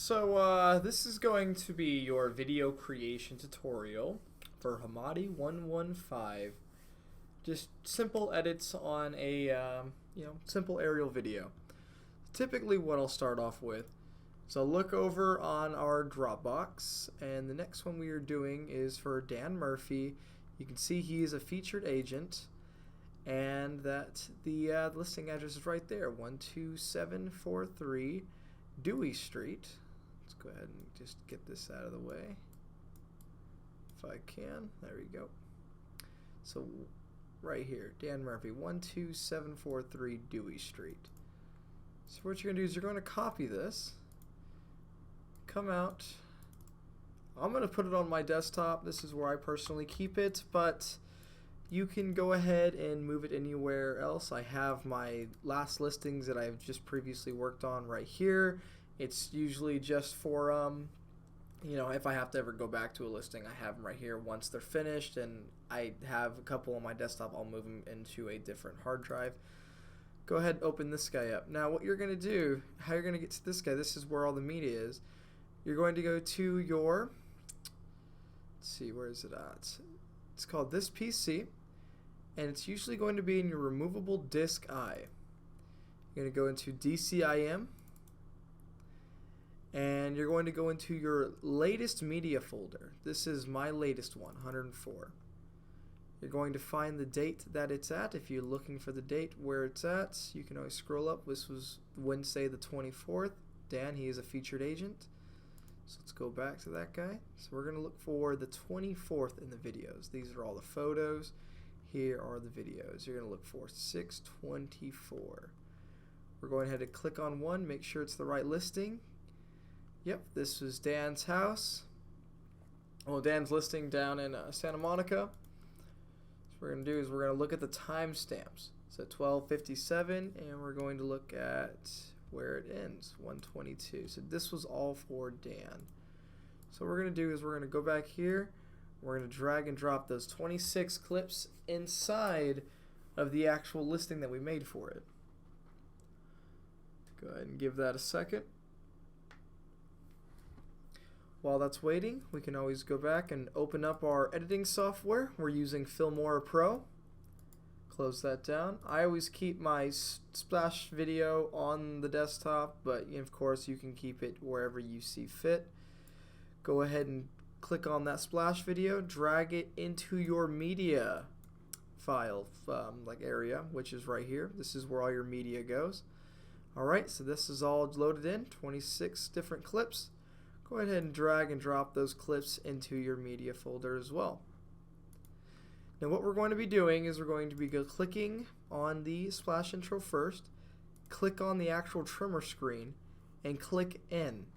This is going to be your video creation tutorial for Hommati 115. Just simple edits on a simple aerial video. Typically what I'll start off with is I'll look over on our Dropbox, and the next one we are doing is for Dan Murphy. You can see he is a featured agent, and that the listing address is right there, 12743 Dewey Street. Let's go ahead and just get this out of the way if I can. There we go. So right here, Dan Murphy, 12743 Dewey Street. So what you're going to do is you're going to copy this, come out. I'm going to put it on my desktop. This is where I personally keep it, but you can go ahead and move it anywhere else. I have my last listings that I've just previously worked on right here. It's usually just for if I have to ever go back to a listing, I have them right here once they're finished, and I have a couple on my desktop. I'll move them into a different hard drive. Go ahead and open this guy up. Now what you're going to do, how you're going to get to this guy, this is where all the media is. You're going to go to your, let's see, where is it at? It's called This PC, and it's usually going to be in your removable disk I. You're going to go into DCIM, and you're going to go into your latest media folder. This is my latest one, 104. You're going to find the date that it's at. If you're looking for the date where it's at, you can always scroll up. This was Wednesday the 24th. Dan, he is a featured agent. So let's go back to that guy. So we're going to look for the 24th in the videos. These are all the photos. Here are the videos. You're going to look for 624. We're going ahead and click on one, make sure it's the right listing. Yep, this was Dan's house. Well, Dan's listing down in Santa Monica. So what we're going to do is we're going to look at the timestamps. So 12:57, and we're going to look at where it ends, 1:22. So this was all for Dan. So what we're going to do is we're going to go back here. We're going to drag and drop those 26 clips inside of the actual listing that we made for it. Go ahead and give that a second. While that's waiting, we can always go back and open up our editing software. We're using Filmora Pro. Close that down. I always keep my splash video on the desktop, but of course you can keep it wherever you see fit. Go ahead and click on that splash video, drag it into your media file area, which is right here. This is where all your media goes. Alright, so this is all loaded in, 26 different clips. Go ahead and drag and drop those clips into your media folder as well. Now what we're going to be doing is we're going to be clicking on the splash intro first, click on the actual trimmer screen, and click N.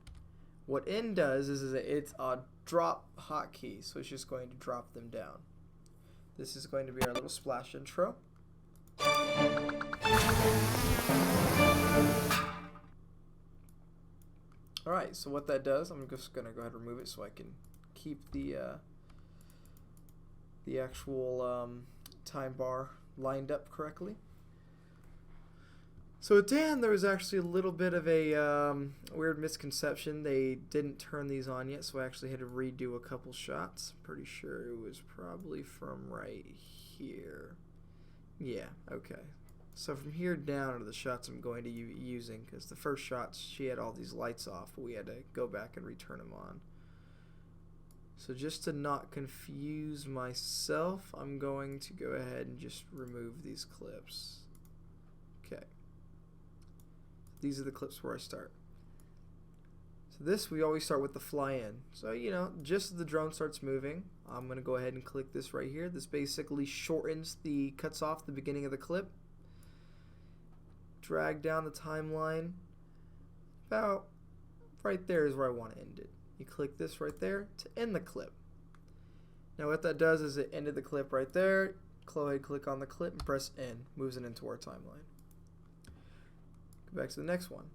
What N does is it's a drop hotkey, so it's just going to drop them down. This is going to be our little splash intro. Alright, so what that does, I'm just going to go ahead and remove it so I can keep the actual time bar lined up correctly. So with Dan, there was actually a little bit of a weird misconception. They didn't turn these on yet, so I actually had to redo a couple shots. Pretty sure it was probably from right here. Yeah, okay. So from here down are the shots I'm going to be using, because the first shots she had all these lights off, but we had to go back and return them on. So just to not confuse myself, I'm going to go ahead and just remove these clips. Okay. These are the clips where I start. So this, we always start with the fly in. So, just as the drone starts moving, I'm going to go ahead and click this right here. This basically cuts off the beginning of the clip. Drag down the timeline. About right there is where I want to end it. You click this right there to end the clip. Now what that does is it ended the clip right there. Go ahead, click on the clip and press N. Moves it into our timeline. Go back to the next one.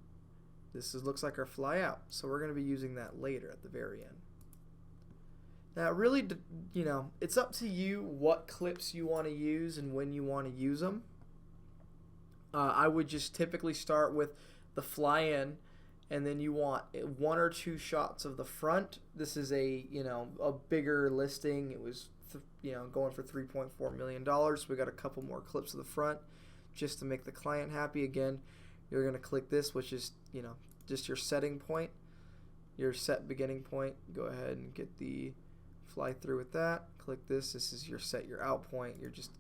This looks like our fly out, so we're going to be using that later at the very end. Now really, it's up to you what clips you want to use and when you want to use them. I would just typically start with the fly in and then you want 1 or 2 shots of the front. This is a a bigger listing. It was going for $3.4 million. So we got a couple more clips of the front just to make the client happy. Again, you're going to click this, which is just your setting point, your set beginning point. Go ahead and get the fly through with that. Click this. This is your set your out point. You're just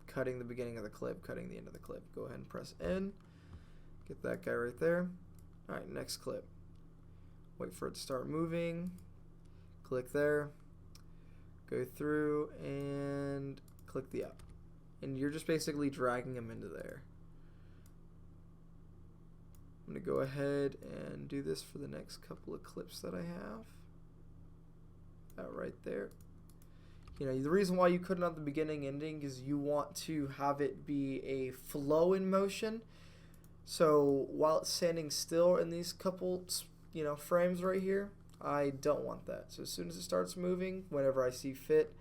cutting the beginning of the clip, cutting the end of the clip. Go ahead and press N. Get that guy right there. All right, next clip. Wait for it to start moving. Click there. Go through and click the up. And you're just basically dragging them into there. I'm going to go ahead and do this for the next couple of clips that I have. That right there. The reason why you couldn't have the beginning ending is you want to have it be a flow in motion. So while it's standing still in these couple frames right here, I don't want that. So as soon as it starts moving, whenever I see fit,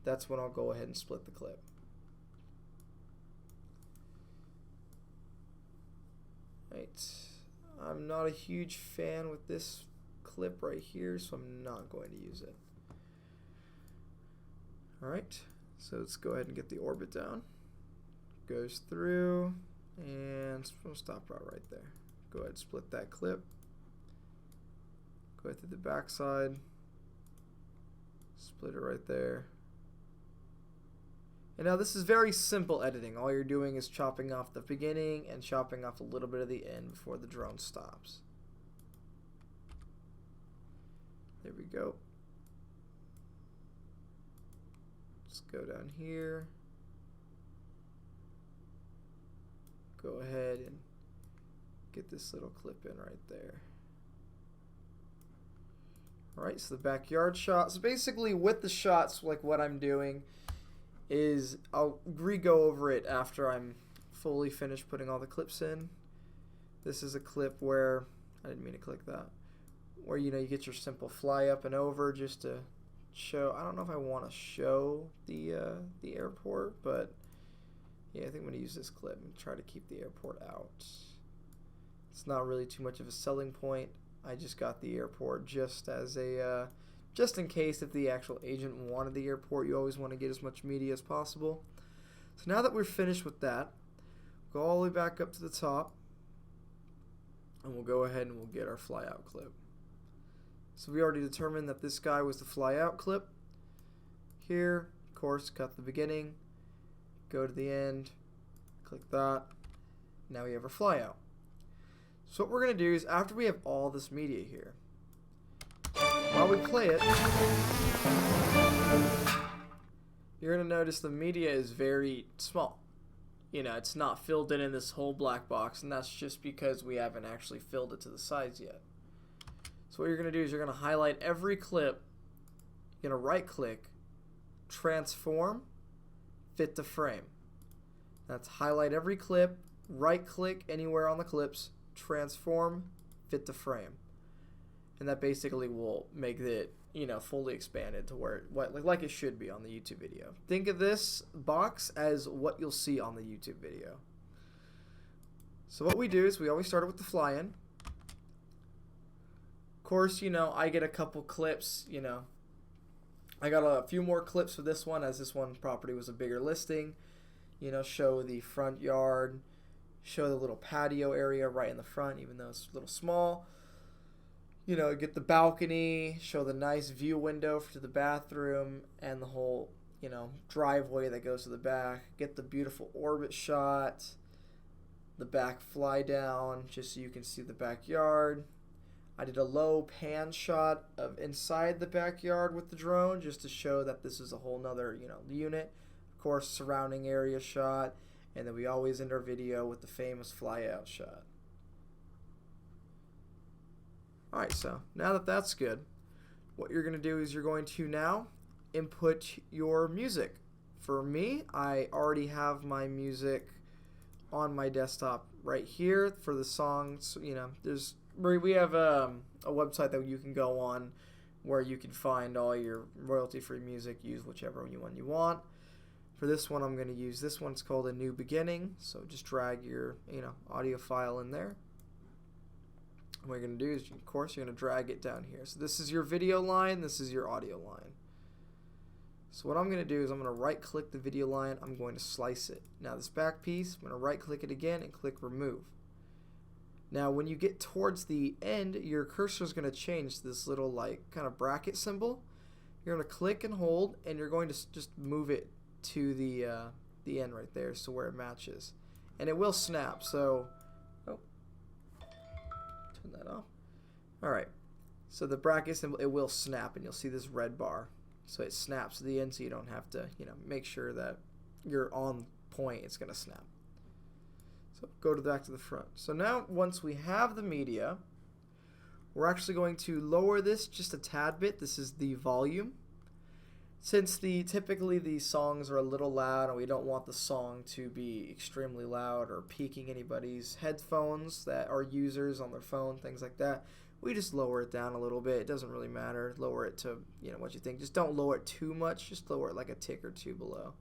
that's when I'll go ahead and split the clip. Right. I'm not a huge fan with this clip right here, so I'm not going to use it. Alright, so let's go ahead and get the orbit down. Goes through, and we'll stop right there. Go ahead and split that clip. Go through the back side. Split it right there. And now this is very simple editing. All you're doing is chopping off the beginning and chopping off a little bit of the end before the drone stops. There we go. Let's go down here. Go ahead and get this little clip in right there. Alright, so the backyard shot. So basically with the shots, like what I'm doing is I'll re-go over it after I'm fully finished putting all the clips in. This is a clip where, I didn't mean to click that, where you get your simple fly up and over just to show. I don't know if I want to show the airport, but yeah, I think I'm going to use this clip and try to keep the airport out. It's not really too much of a selling point. I just got the airport just as a just in case if the actual agent wanted the airport. You always want to get as much media as possible. So now that we're finished with that, go all the way back up to the top, and we'll go ahead and we'll get our fly out clip. So we already determined that this guy was the fly out clip. Here, of course, cut the beginning, go to the end, click that. Now we have our fly out. So what we're going to do is, after we have all this media here, while we play it, you're going to notice the media is very small. It's not filled in this whole black box, and that's just because we haven't actually filled it to the size yet. So what you're going to do is you're going to highlight every clip, you're going to right click, transform, fit to frame. That's highlight every clip, right click anywhere on the clips, transform, fit to frame. And that basically will make it fully expanded to where like it should be on the YouTube video. Think of this box as what you'll see on the YouTube video. So what we do is we always start with the fly-in. Of course, I get a couple clips, I got a few more clips for this one, as this one property was a bigger listing. Show the front yard, show the little patio area right in the front, even though it's a little small. Get the balcony, show the nice view window to the bathroom and the whole, driveway that goes to the back. Get the beautiful orbit shot, the back fly down, just so you can see the backyard. I did a low pan shot of inside the backyard with the drone, just to show that this is a whole nother, unit. Of course, surrounding area shot, and then we always end our video with the famous fly out shot. Alright, so now that that's good, what you're going to do is you're going to now input your music. For me, I already have my music on my desktop right here for the songs. We have a website that you can go on where you can find all your royalty-free music. Use whichever one you want. For this one, I'm going to use this one. It's called A New Beginning. So just drag your audio file in there. What you're going to do is, of course, you're going to drag it down here. So this is your video line, this is your audio line. So what I'm going to do is I'm going to right click the video line, I'm going to slice it. Now this back piece, I'm going to right click it again and click remove. Now when you get towards the end, your cursor is going to change to this little like kind of bracket symbol. You're going to click and hold, and you're going to just move it to the end right there, so where it matches. And it will snap, so turn that off. Alright, so the bracket symbol, it will snap, and you'll see this red bar. So it snaps to the end, so you don't have to, make sure that you're on point. It's going to snap. So go back to the front. So now once we have the media, we're actually going to lower this just a tad bit. This is the volume. Since typically these songs are a little loud and we don't want the song to be extremely loud or peaking anybody's headphones that are users on their phone, things like that, we just lower it down a little bit. It doesn't really matter. Lower it to, what you think. Just don't lower it too much. Just lower it like a tick or two below.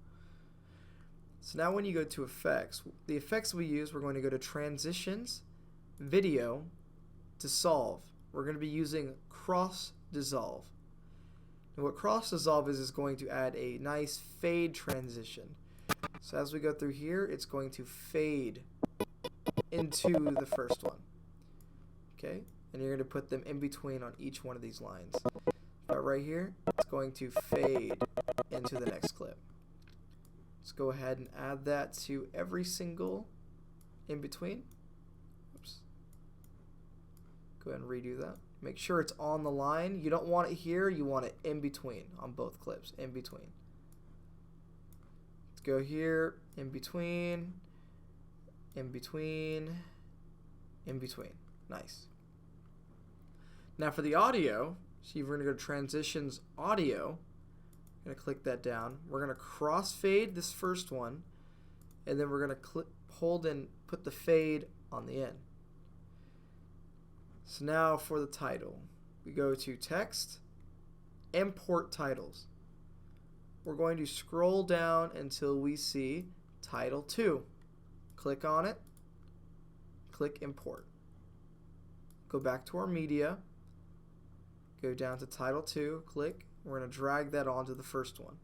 So now when you go to effects, the effects we use, we're going to go to transitions, video, dissolve. We're going to be using cross dissolve. And what cross dissolve is going to add a nice fade transition. So as we go through here, it's going to fade into the first one. Okay? And you're going to put them in between on each one of these lines. But right here, it's going to fade into the next clip. Let's go ahead and add that to every single in between. Oops. Go ahead and redo that. Make sure it's on the line. You don't want it here, you want it in between on both clips, in between. Let's go here, in between, in between, in between. Nice. Now for the audio, so we're going to go to transitions audio. I'm going to click that down. We're going to crossfade this first one, and then we're going to hold and put the fade on the end. So now for the title, we go to text, import titles. We're going to scroll down until we see title 2. Click on it, click import. Go back to our media, go down to title 2, click. We're going to drag that onto the first one.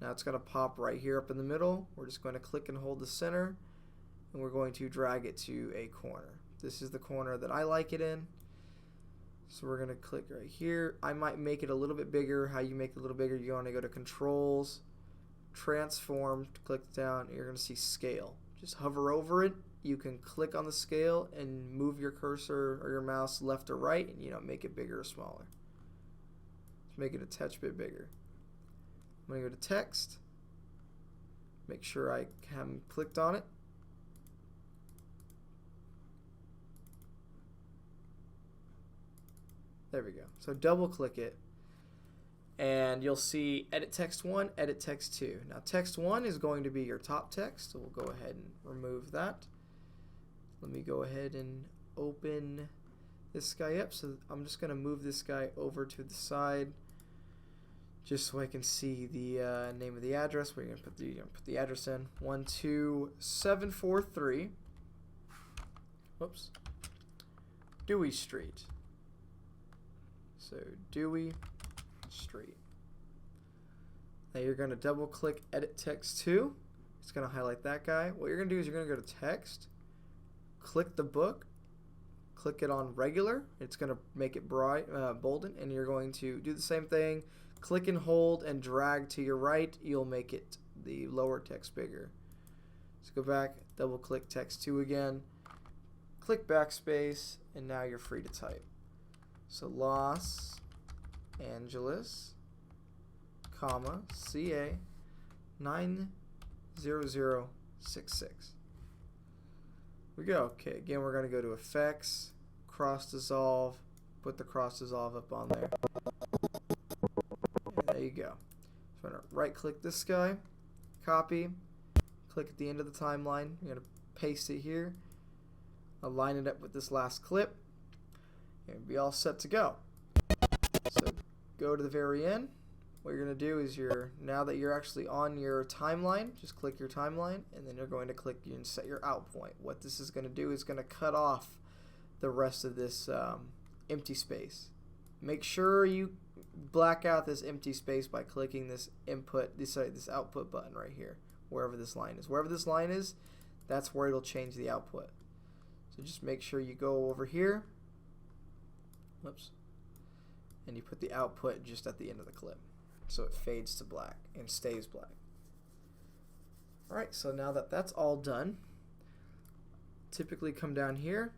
Now it's going to pop right here up in the middle. We're just going to click and hold the center, and we're going to drag it to a corner. This is the corner that I like it in. So we're going to click right here. I might make it a little bit bigger. How you make it a little bigger, you want to go to Controls, Transform, click down, and you're going to see Scale. Just hover over it. You can click on the scale and move your cursor or your mouse left or right, and make it bigger or smaller. Let's make it a touch bit bigger. I'm going to go to text. Make sure I haven't clicked on it. There we go. So double click it, and you'll see edit text 1, edit text 2. Now text 1 is going to be your top text, so we'll go ahead and remove that. Let me go ahead and open this guy up. So I'm just going to move this guy over to the side just so I can see the name of the address. We're going to put the address in 12743 Dewey Street. So Dewey Street. Now you're going to double click edit text 2. It's going to highlight that guy. What you're going to do is you're going to go to text, click the book, click it on regular. It's going to make it bright, bolden, and you're going to do the same thing. Click and hold and drag to your right. You'll make it the lower text bigger. Let's go back, double click text 2 again, click backspace, and now you're free to type. So Los Angeles, comma, CA 90066. We go. Okay, again we're going to go to effects, cross dissolve, put the cross dissolve up on there. And there you go. So I'm going to right click this guy, copy, click at the end of the timeline. You're going to paste it here, align it up with this last clip, and be all set to go. So go to the very end. What you're going to do is now that you're actually on your timeline, just click your timeline, and then you're going to click and set your out point. What this is going to do is going to cut off the rest of this empty space. Make sure you black out this empty space by clicking this this output button right here, wherever this line is. Wherever this line is, that's where it'll change the output. So just make sure you go over here, whoops, and you put the output just at the end of the clip, so it fades to black and stays black. Alright, so now that that's all done, typically come down here,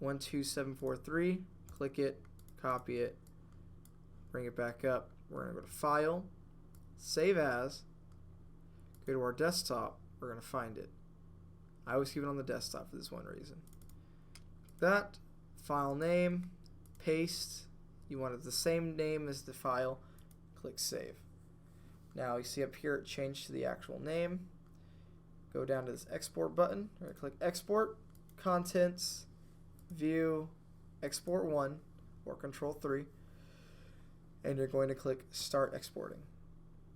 12743, click it, copy it, bring it back up. We're going to go to File, Save As, go to our desktop, we're going to find it. I always keep it on the desktop for this one reason. That, file name, paste, you want it the same name as the file, click Save. Now you see up here it changed to the actual name. Go down to this export button, we're going to click Export, Contents, View, Export 1, or Control 3, and you're going to click Start Exporting.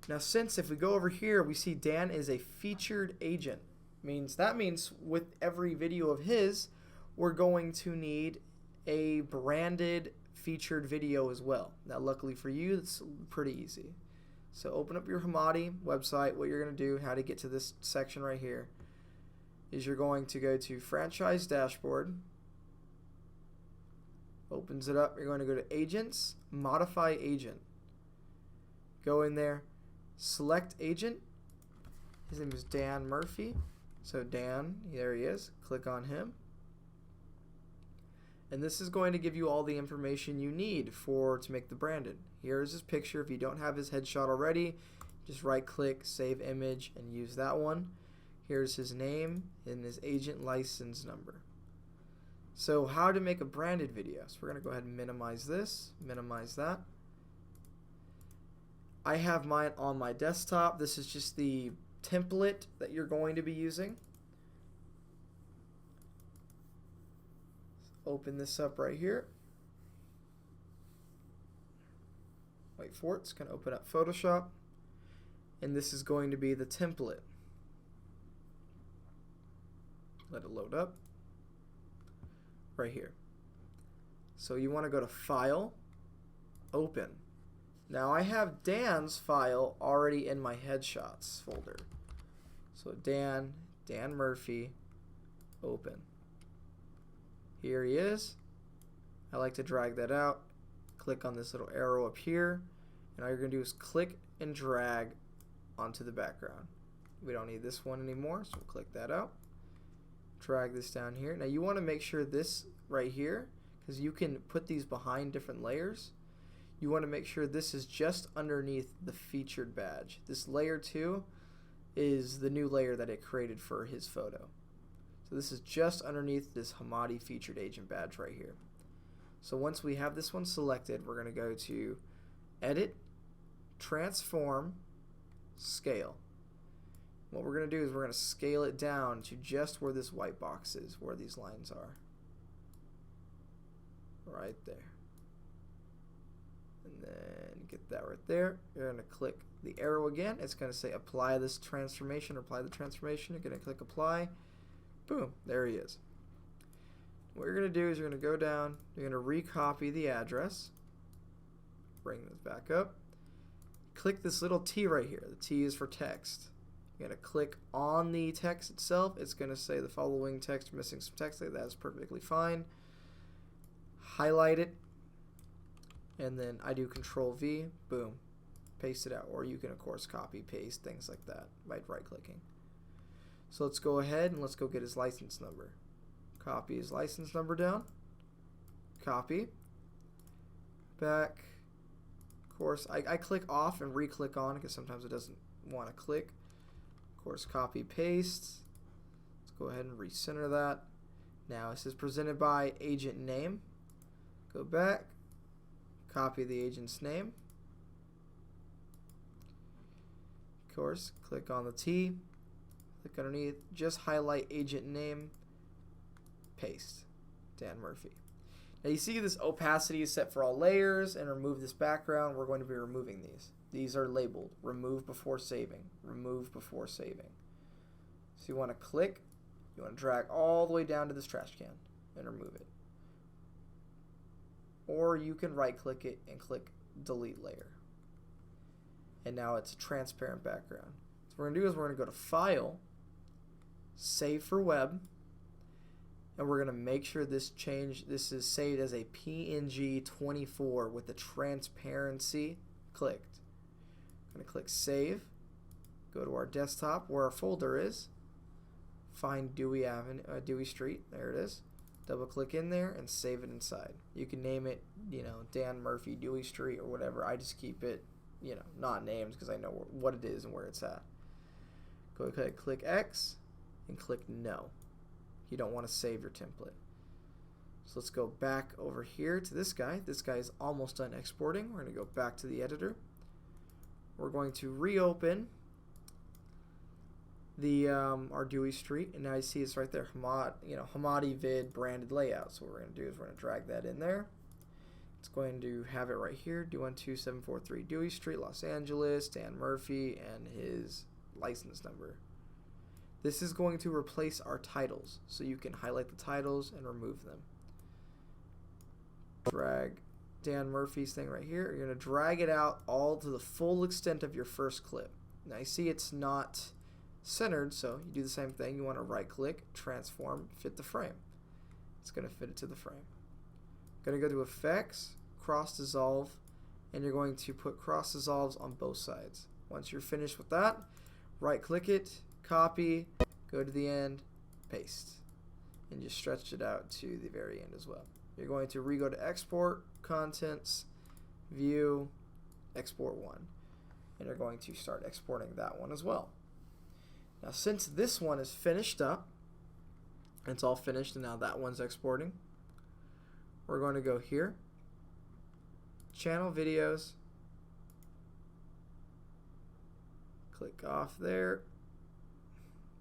Now since if we go over here we see Dan is a featured agent, that means with every video of his we're going to need a branded featured video as well. Now luckily for you it's pretty easy. So open up your Hommati website. What you're going to do, how to get to this section right here, is you're going to go to Franchise Dashboard, opens it up, you're going to go to Agents, Modify Agent. Go in there, select agent, his name is Dan Murphy, so Dan, there he is, click on him. And this is going to give you all the information you need to make the branded. Here's his picture. If you don't have his headshot already, just right click, save image, and use that one. Here's his name and his agent license number. So how to make a branded video. So we're going to go ahead and minimize this, minimize that. I have mine on my desktop. This is just the template that you're going to be using. Open this up right here. Wait for it. It's going to open up Photoshop. And this is going to be the template. Let it load up. Right here. So you want to go to File, Open. Now I have Dan's file already in my headshots folder. So Dan Murphy, open. Here he is. I like to drag that out. Click on this little arrow up here, and all you're going to do is click and drag onto the background. We don't need this one anymore, so we'll click that out. Drag this down here. Now you want to make sure this right here, because you can put these behind different layers, you want to make sure this is just underneath the featured badge. This layer 2 is the new layer that it created for his photo. So this is just underneath this Hommati featured agent badge right here. So once we have this one selected, we're going to go to Edit, Transform, Scale. What we're going to do is we're going to scale it down to just where this white box is, where these lines are. Right there. And then get that right there. You're going to click the arrow again. It's going to say apply this transformation, or apply the transformation. You're going to click apply. Boom, there he is. What you're going to do is you're going to go down, you're going to recopy the address, bring this back up, click this little T right here. The T is for text. You're going to click on the text itself. It's going to say the following text, missing some text. That's perfectly fine. Highlight it, and then I do Control V, boom, paste it out. Or you can of course copy, paste, things like that by right clicking. So let's go ahead and let's go get his license number. Copy his license number down, copy, back. Of course I click off and re-click on because sometimes it doesn't want to click. Of course, copy, paste. Let's go ahead and recenter that. Now this is presented by agent name. Go back, copy the agent's name. Of course, click on the T, click underneath, just highlight agent name, paste, Dan Murphy. Now you see this opacity is set for all layers, and remove this background. We're going to be removing these. These are labeled remove before saving, remove before saving. So you want to click, you want to drag all the way down to this trash can and remove it. or you can right click it and click delete layer. And now it's a transparent background. So what we're gonna do is we're gonna go to File, Save for Web, and we're gonna make sure this is saved as a PNG 24 with the transparency clicked. I'm gonna click Save, go to our desktop where our folder is, find Dewey Street, there it is. Double click in there and save it inside. You can name it, Dan Murphy Dewey Street or whatever. I just keep it, not named because I know what it is and where it's at. Go ahead, click X and click No. You don't want to save your template. So let's go back over here to this guy. This guy is almost done exporting. We're going to go back to the editor. We're going to reopen the our Dewey Street, and now you see it's right there, Hommati vid branded layout. So what we're going to do is we're going to drag that in there. It's going to have it right here, D12743 Dewey Street, Los Angeles, Dan Murphy, and his license number. This is going to replace our titles, so you can highlight the titles and remove them. Drag Dan Murphy's thing right here. You're going to drag it out all to the full extent of your first clip. Now you see it's not centered, so you do the same thing. You want to right click, transform, fit the frame. It's going to fit it to the frame. Going to go to Effects, Cross Dissolve, and you're going to put cross dissolves on both sides. Once you're finished with that, right click it, copy, go to the end, paste, and just stretch it out to the very end as well. You're going to re-go to Export, Contents, View, Export 1, and you're going to start exporting that one as well. Now since this one is finished up, it's all finished and now that one's exporting, we're going to go here, Channel Videos, click off there.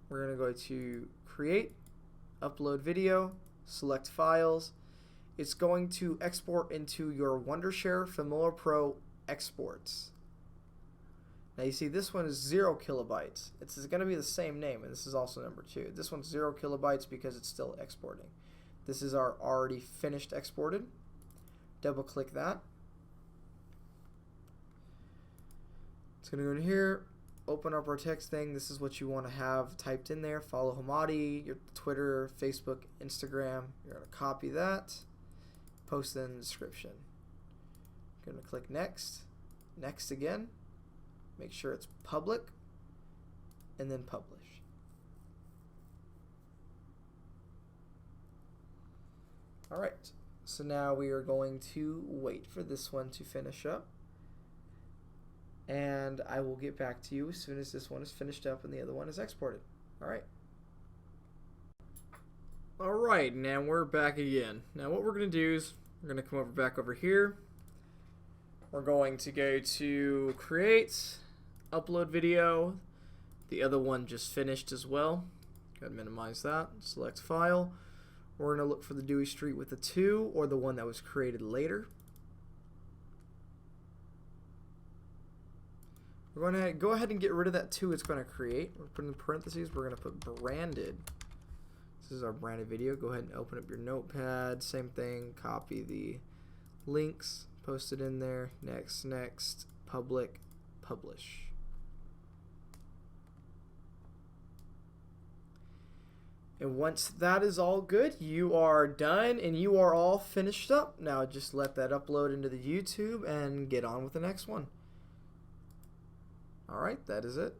We're going to go to Create, Upload Video, select Files. It's going to export into your Wondershare Filmora Pro exports. Now you see this one is 0 kilobytes. It's going to be the same name, and this is also number 2. This one's 0 kilobytes because it's still exporting. This is our already finished exported. Double click that. It's going to go in here, open up our text thing. This is what you want to have typed in there. Follow Hommati, your Twitter, Facebook, Instagram. You're going to copy that, post it in the description. You're going to click Next, Next again. Make sure it's public, and then publish. Alright, so now we are going to wait for this one to finish up. And I will get back to you as soon as this one is finished up and the other one is exported. Alright. Alright, now we're back again. Now what we're going to do is we're going to come back over here. We're going to go to Create, Upload Video. The other one just finished as well. Go ahead and minimize that. Select File. We're going to look for the Dewey Street with the 2 or the one that was created later. We're going to go ahead and get rid of that 2 it's going to create. We're putting in parentheses. We're going to put branded. This is our branded video. Go ahead and open up your notepad. Same thing. Copy the links. Post it in there. Next, next. Public. Publish. And once that is all good, you are done and you are all finished up. Now just let that upload into the YouTube and get on with the next one. Alright, that is it.